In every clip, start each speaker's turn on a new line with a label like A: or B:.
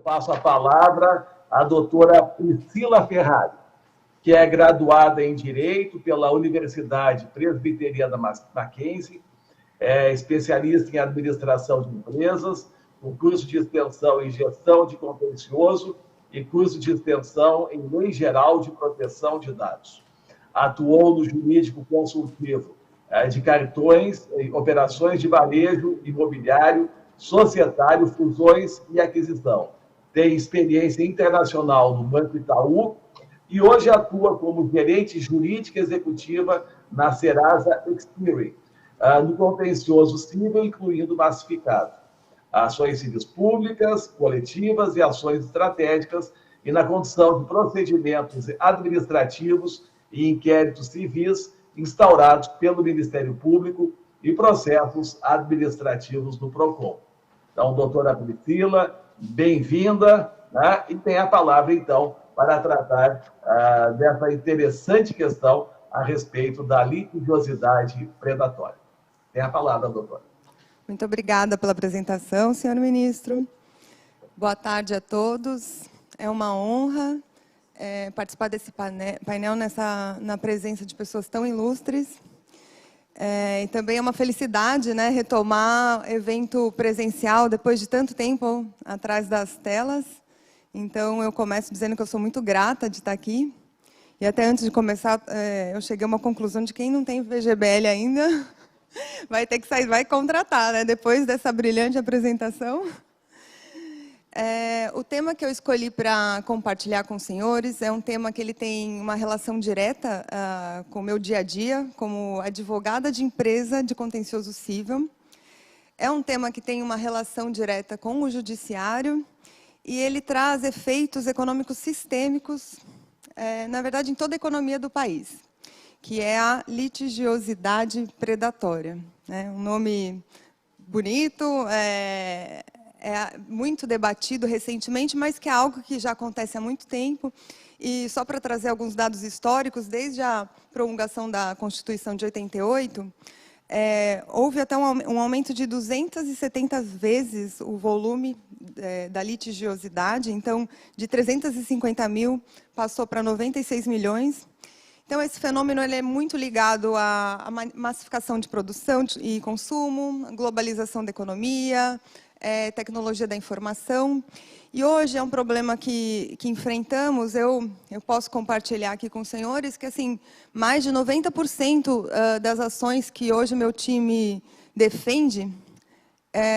A: passo a palavra à doutora Priscila Ferrari, que é graduada em Direito pela Universidade Presbiteriana Mackenzie, é especialista em Administração de Empresas, o curso de extensão em Gestão de Contencioso e curso de extensão em Lei Geral de Proteção de Dados. Atuou no jurídico consultivo de cartões, operações de varejo imobiliário, societário, fusões e aquisição. Tem experiência internacional no Banco Itaú e hoje atua como gerente jurídica executiva na Serasa Experian, no contencioso civil, incluindo massificado, ações civis públicas, coletivas e ações estratégicas, e na condução de procedimentos administrativos e inquéritos civis instaurados pelo Ministério Público e processos administrativos do PROCON. Então, doutora Priscila, bem-vinda, né? E tem a palavra, então, para tratar dessa interessante questão a respeito da litigiosidade predatória. Tem a palavra, doutora.
B: Muito obrigada pela apresentação, senhor ministro. Boa tarde a todos. É uma honra participar desse painel na presença de pessoas tão ilustres. E também é uma felicidade, né, retomar evento presencial depois de tanto tempo atrás das telas. Então, eu começo dizendo que eu sou muito grata de estar aqui. E até antes de começar, eu cheguei a uma conclusão de que quem não tem VGBL ainda vai ter que sair, vai contratar, né, depois dessa brilhante apresentação. O tema que eu escolhi para compartilhar com os senhores é um tema que ele tem uma relação direta com o meu dia a dia, como advogada de empresa de contencioso civil. É um tema que tem uma relação direta com o judiciário e ele traz efeitos econômicos sistêmicos, na verdade, em toda a economia do país, que é a litigiosidade predatória. Um nome bonito, muito debatido recentemente, mas que é algo que já acontece há muito tempo. E só para trazer alguns dados históricos, desde a promulgação da Constituição de 88, houve até um aumento de 270 vezes o volume da litigiosidade. Então, de 350 mil, passou para 96 milhões. Então, esse fenômeno ele é muito ligado à massificação de produção e consumo, globalização da economia, tecnologia da informação. E hoje é um problema que enfrentamos, eu posso compartilhar aqui com os senhores, que assim, mais de 90% das ações que hoje o meu time defende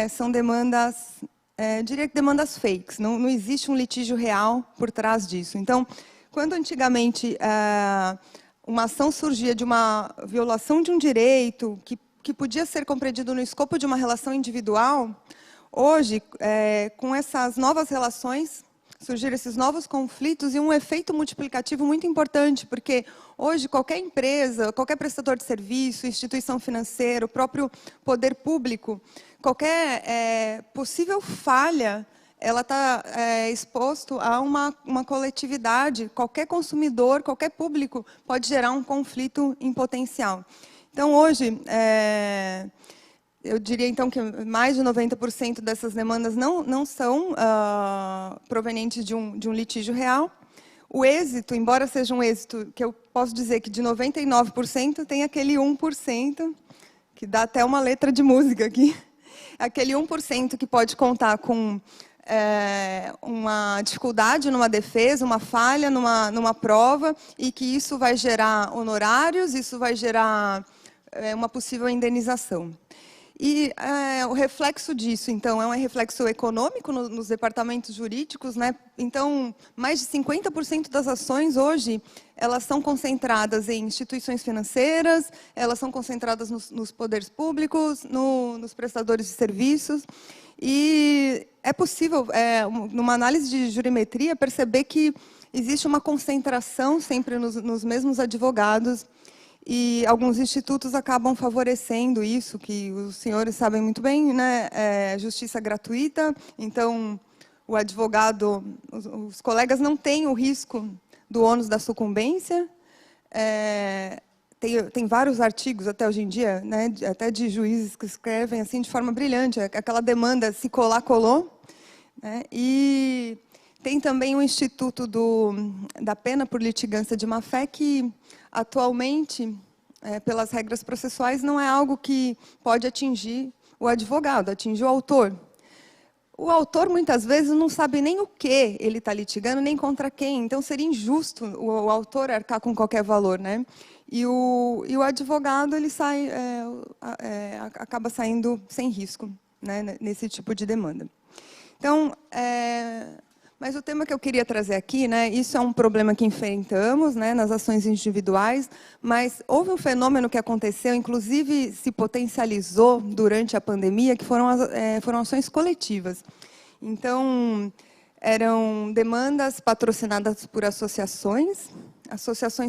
B: são demandas, diria que demandas fakes, não existe um litígio real por trás disso. Então, quando antigamente uma ação surgia de uma violação de um direito que podia ser compreendido no escopo de uma relação individual, hoje, com essas novas relações, surgiram esses novos conflitos e um efeito multiplicativo muito importante, porque hoje qualquer empresa, qualquer prestador de serviço, instituição financeira, o próprio poder público, qualquer possível falha, ela está exposto a uma coletividade, qualquer consumidor, qualquer público pode gerar um conflito em potencial. Então, hoje, eu diria então que mais de 90% dessas demandas não são provenientes de um litígio real. O êxito, embora seja um êxito que eu posso dizer que de 99%, tem aquele 1%, que dá até uma letra de música aqui, aquele 1% que pode contar com uma dificuldade numa defesa, uma falha numa prova, e que isso vai gerar honorários, isso vai gerar uma possível indenização. E o reflexo disso, então, é um reflexo econômico nos departamentos jurídicos, né? Então, mais de 50% das ações hoje, elas são concentradas em instituições financeiras, elas são concentradas nos poderes públicos, nos prestadores de serviços. E é possível, numa análise de jurimetria, perceber que existe uma concentração sempre nos mesmos advogados. E alguns institutos acabam favorecendo isso, que os senhores sabem muito bem, né? Justiça gratuita. Então, o advogado, os colegas não têm o risco do ônus da sucumbência. Tem vários artigos até hoje em dia, né? Até de juízes que escrevem assim de forma brilhante. Aquela demanda, se colar, colou. né? E tem também o Instituto da Pena por Litigância de Má-Fé, que atualmente, pelas regras processuais, não é algo que pode atingir o advogado, atingir o autor. O autor, muitas vezes, não sabe nem o que ele está litigando, nem contra quem. Então, seria injusto o autor arcar com qualquer valor, né? E o advogado ele acaba saindo sem risco, né, nesse tipo de demanda. Então, mas o tema que eu queria trazer aqui, né, isso é um problema que enfrentamos, né, nas ações individuais, mas houve um fenômeno que aconteceu, inclusive se potencializou durante a pandemia, que foram ações coletivas. Então, eram demandas patrocinadas por associações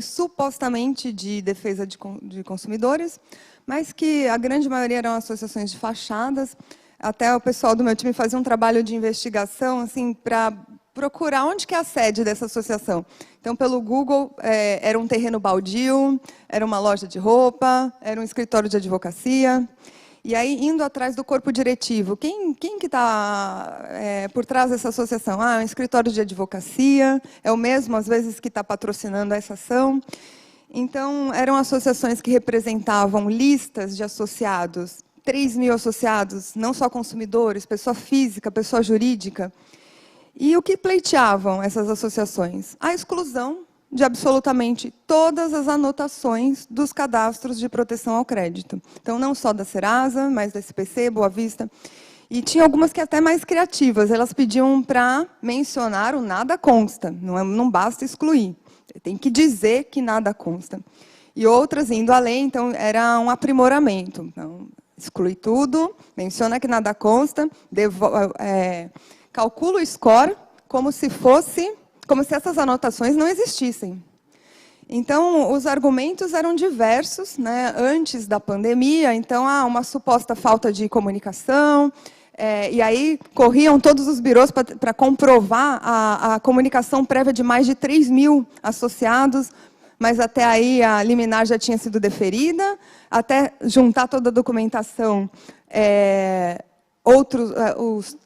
B: supostamente de defesa de consumidores, mas que a grande maioria eram associações de fachadas. Até o pessoal do meu time fazia um trabalho de investigação assim, para procurar onde que é a sede dessa associação. Então, pelo Google, era um terreno baldio, era uma loja de roupa, era um escritório de advocacia. E aí, indo atrás do corpo diretivo, quem que está por trás dessa associação? É um escritório de advocacia, é o mesmo, às vezes, que está patrocinando essa ação. Então, eram associações que representavam listas de associados, 3.000 associados, não só consumidores, pessoa física, pessoa jurídica. E o que pleiteavam essas associações? A exclusão de absolutamente todas as anotações dos cadastros de proteção ao crédito. Então, não só da Serasa, mas da SPC, Boa Vista. E tinha algumas que até mais criativas. Elas pediam para mencionar o nada consta. Não basta excluir. Tem que dizer que nada consta. E outras, indo além, então, era um aprimoramento. Então, exclui tudo, menciona que nada consta, calcula o score como se essas anotações não existissem. Então, os argumentos eram diversos, né, antes da pandemia. Então, uma suposta falta de comunicação, e aí corriam todos os birôs para comprovar a comunicação prévia de mais de 3.000 associados, mas até aí a liminar já tinha sido deferida, até juntar toda a documentação, os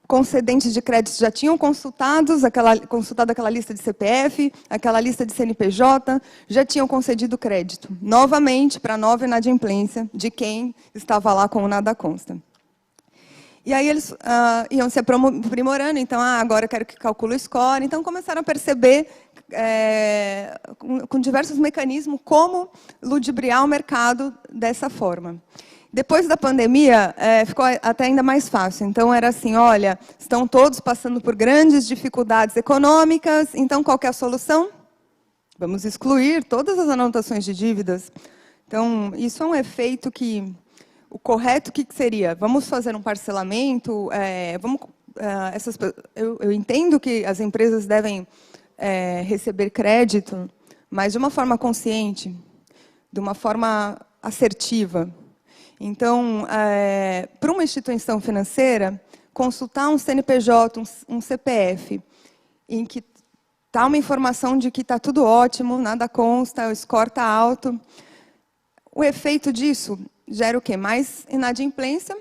B: concedentes de crédito já tinham consultado aquela lista de CPF, aquela lista de CNPJ, já tinham concedido crédito, novamente, para nova inadimplência de quem estava lá com o nada consta. E aí eles iam se aprimorando, então, agora eu quero que calcule o score. Então, começaram a perceber, com diversos mecanismos, como ludibriar o mercado dessa forma. Depois da pandemia, ficou até ainda mais fácil. Então, era assim, olha, estão todos passando por grandes dificuldades econômicas, então, qual que é a solução? Vamos excluir todas as anotações de dívidas. Então, isso é um efeito que... O correto, o que seria? Vamos fazer um parcelamento? Eu entendo que as empresas devem receber crédito, mas de uma forma consciente, de uma forma assertiva. Então, para uma instituição financeira, consultar um CNPJ, um CPF, em que está uma informação de que está tudo ótimo, nada consta, o score está alto, o efeito disso gera o quê? Mais inadimplência.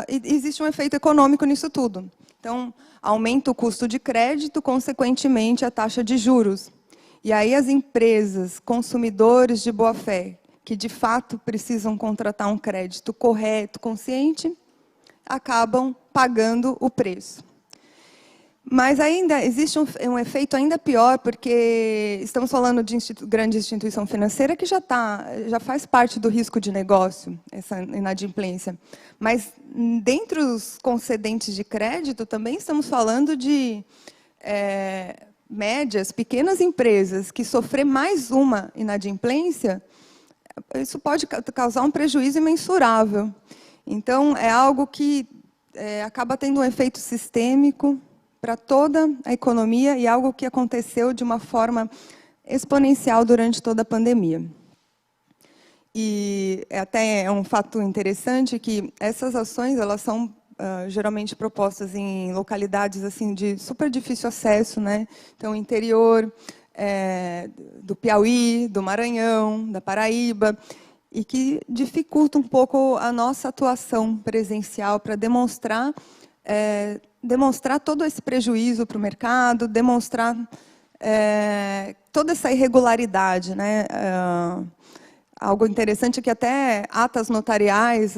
B: Existe um efeito econômico nisso tudo. Então, aumenta o custo de crédito, consequentemente, a taxa de juros. E aí as empresas, consumidores de boa-fé, que de fato precisam contratar um crédito correto, consciente, acabam pagando o preço. Mas ainda existe um efeito ainda pior, porque estamos falando de grande instituição financeira que já faz parte do risco de negócio, essa inadimplência. Mas, dentre os concedentes de crédito, também estamos falando de médias, pequenas empresas, que sofrer mais uma inadimplência, isso pode causar um prejuízo imensurável. Então, é algo que acaba tendo um efeito sistêmico para toda a economia e algo que aconteceu de uma forma exponencial durante toda a pandemia. E até é um fato interessante que essas ações elas são geralmente propostas em localidades assim de super difícil acesso, né? Então, interior do Piauí, do Maranhão, da Paraíba, e que dificulta um pouco a nossa atuação presencial para demonstrar demonstrar todo esse prejuízo para o mercado, demonstrar toda essa irregularidade, né? Algo interessante é que até atas notariais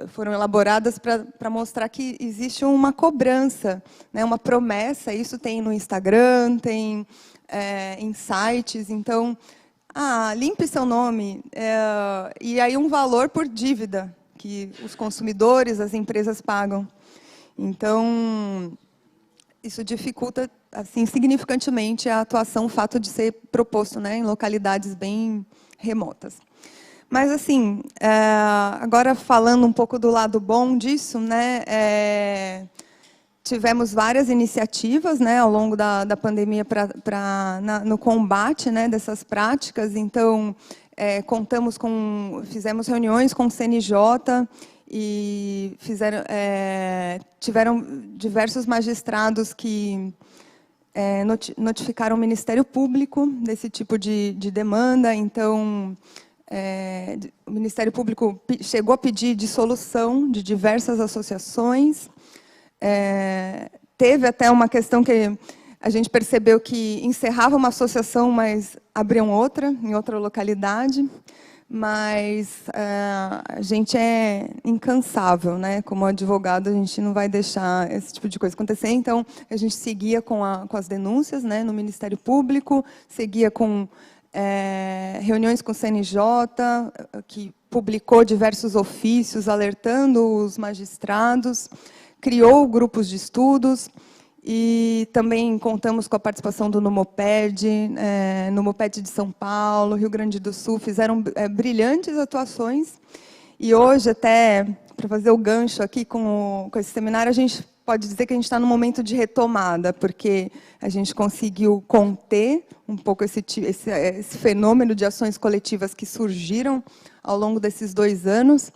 B: foram elaboradas para mostrar que existe uma cobrança, né, uma promessa. Isso tem no Instagram, tem em sites. Então, limpe seu nome. E aí um valor por dívida que os consumidores, as empresas pagam. Então, isso dificulta assim, significantemente a atuação, o fato de ser proposto, né, em localidades bem remotas. Mas, assim, agora falando um pouco do lado bom disso, né, tivemos várias iniciativas, né, ao longo da pandemia no combate, né, dessas práticas. Então, fizemos reuniões com o CNJ e tiveram diversos magistrados que notificaram o Ministério Público desse tipo de demanda. Então, o Ministério Público chegou a pedir dissolução de diversas associações. Teve até uma questão que a gente percebeu que encerrava uma associação, mas abriam outra, em outra localidade. Mas a gente é incansável, né? Como advogado, a gente não vai deixar esse tipo de coisa acontecer. Então, a gente seguia com as denúncias, né, no Ministério Público, seguia com reuniões com o CNJ, que publicou diversos ofícios alertando os magistrados, criou grupos de estudos. E também contamos com a participação do Numoped, Numoped de São Paulo, Rio Grande do Sul, fizeram brilhantes atuações. E hoje, até para fazer o gancho aqui com esse seminário, a gente pode dizer que a gente está num momento de retomada, porque a gente conseguiu conter um pouco esse fenômeno de ações coletivas que surgiram ao longo desses 2 anos,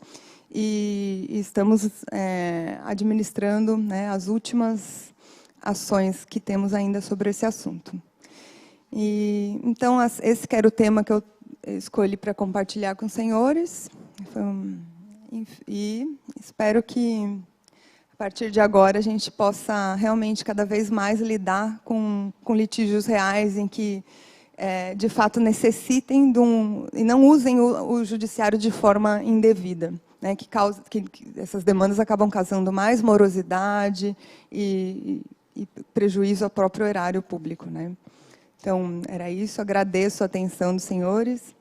B: e estamos administrando, né, as últimas ações que temos ainda sobre esse assunto. Então, esse que era o tema que eu escolhi para compartilhar com os senhores. E espero que, a partir de agora, a gente possa realmente cada vez mais lidar com litígios reais em que, de fato, necessitem e não usem o judiciário de forma indevida, né, que essas demandas acabam causando mais morosidade e prejuízo ao próprio erário público, né? Então, era isso. Agradeço a atenção dos senhores